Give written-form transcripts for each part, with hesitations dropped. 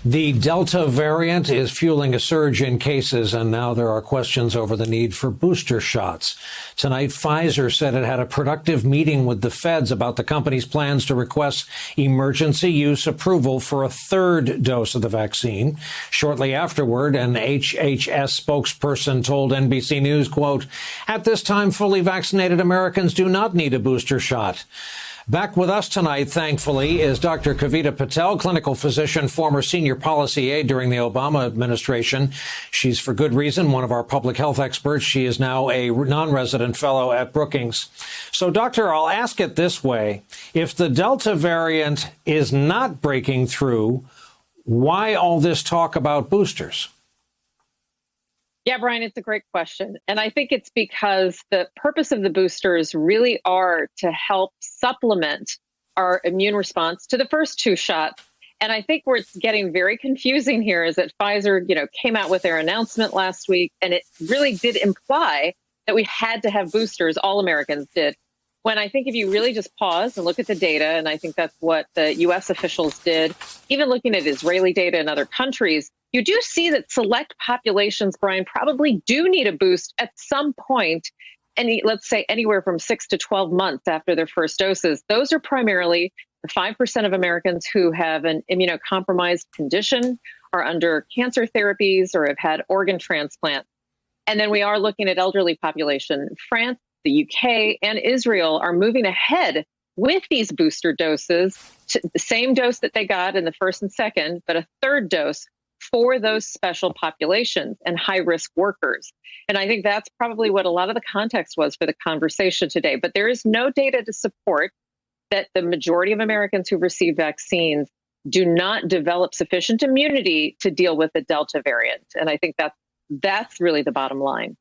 The Delta variant is fueling a surge in cases, and now there are questions over the need for booster shots. Tonight, Pfizer said it had a productive meeting with the feds about the company's plans to request emergency use approval for a third dose of the vaccine. Shortly afterward, an HHS spokesperson told NBC News, quote, "At this time, fully vaccinated Americans do not need a booster shot." Back with us tonight, thankfully, is Dr. Kavita Patel, clinical physician, former senior policy aide during the Obama administration. She's, for good reason, one of our public health experts. She is now a non-resident fellow at Brookings. So, Doctor, I'll ask it this way. If the Delta variant is not breaking through, why all this talk about boosters? Yeah, Brian, it's a great question. And I think it's because the purpose of the boosters really are to help supplement our immune response to the first two shots. And I think where it's getting very confusing here is that Pfizer, came out with their announcement last week, and it really did imply that we had to have boosters. All Americans did. When I think if you really just pause and look at the data, and I think that's what the U.S. officials did, even looking at Israeli data in other countries, you do see that select populations, Brian, probably do need a boost at some point, and let's say anywhere from 6 to 12 months after their first doses. Those are primarily the 5% of Americans who have an immunocompromised condition, are under cancer therapies, or have had organ transplants. And then we are looking at elderly population. France, the UK, and Israel are moving ahead with these booster doses, the same dose that they got in the first and second, but a third dose for those special populations and high-risk workers. And I think that's probably what a lot of the context was for the conversation today. But there is no data to support that the majority of Americans who receive vaccines do not develop sufficient immunity to deal with the Delta variant. And I think that's really the bottom line.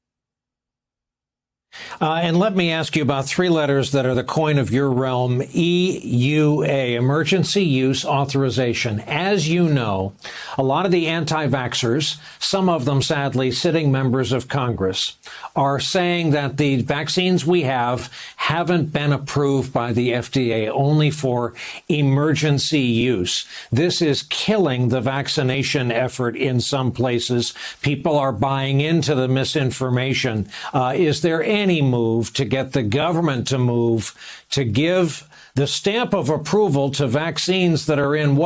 And let me ask you about three letters that are the coin of your realm, EUA, Emergency Use Authorization. As you know, a lot of the anti-vaxxers, some of them sadly sitting members of Congress, are saying that the vaccines we have haven't been approved by the FDA, only for emergency use. This is killing the vaccination effort in some places. People are buying into the misinformation. Is there any move to get the government to move to give the stamp of approval to vaccines that are in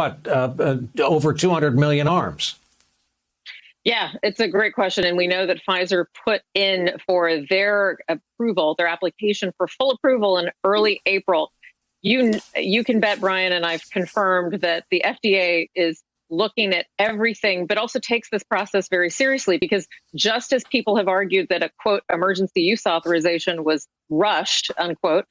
over 200 million arms? Yeah, it's a great question. And we know that Pfizer put in for their approval, their application for full approval in early April. You can bet, Brian, and I've confirmed that the FDA is looking at everything, but also takes this process very seriously, because just as people have argued that a, quote, emergency use authorization was rushed, unquote,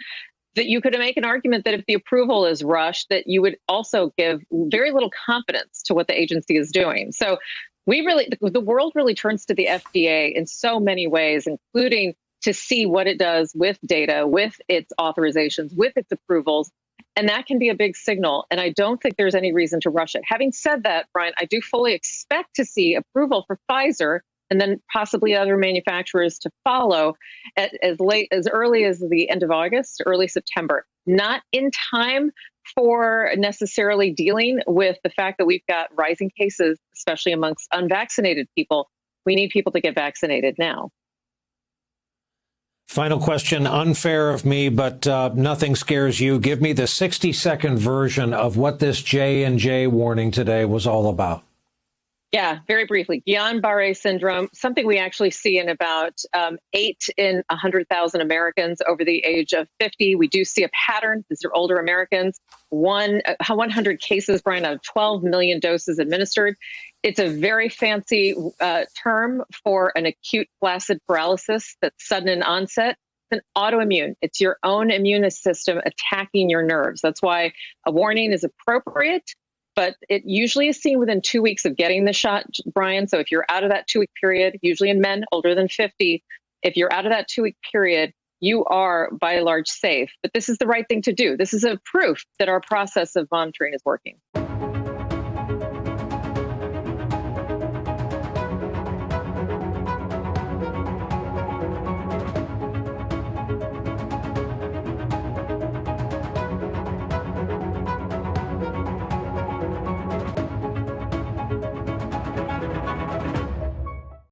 that you could make an argument that if the approval is rushed, that you would also give very little confidence to what the agency is doing. So the world really turns to the FDA in so many ways, including to see what it does with data, with its authorizations, with its approvals. And that can be a big signal. And I don't think there's any reason to rush it. Having said that, Brian, I do fully expect to see approval for Pfizer and then possibly other manufacturers to follow as early as the end of August, early September. Not in time for necessarily dealing with the fact that we've got rising cases, especially amongst unvaccinated people. We need people to get vaccinated now. Final question, unfair of me, but nothing scares you. Give me the 60-second version of what this J&J warning today was all about. Yeah, very briefly. Guillain-Barré syndrome, something we actually see in about 8 in 100,000 Americans over the age of 50. We do see a pattern. These are older Americans. 100 cases, Brian, out of 12 million doses administered. It's a very fancy term for an acute flaccid paralysis that's sudden in onset. It's an autoimmune. It's your own immune system attacking your nerves. That's why a warning is appropriate, but it usually is seen within 2 weeks of getting the shot, Brian. So if you're out of that 2-week period, usually in men older than 50, if you're out of that 2-week period, you are by and large safe. But this is the right thing to do. This is a proof that our process of monitoring is working.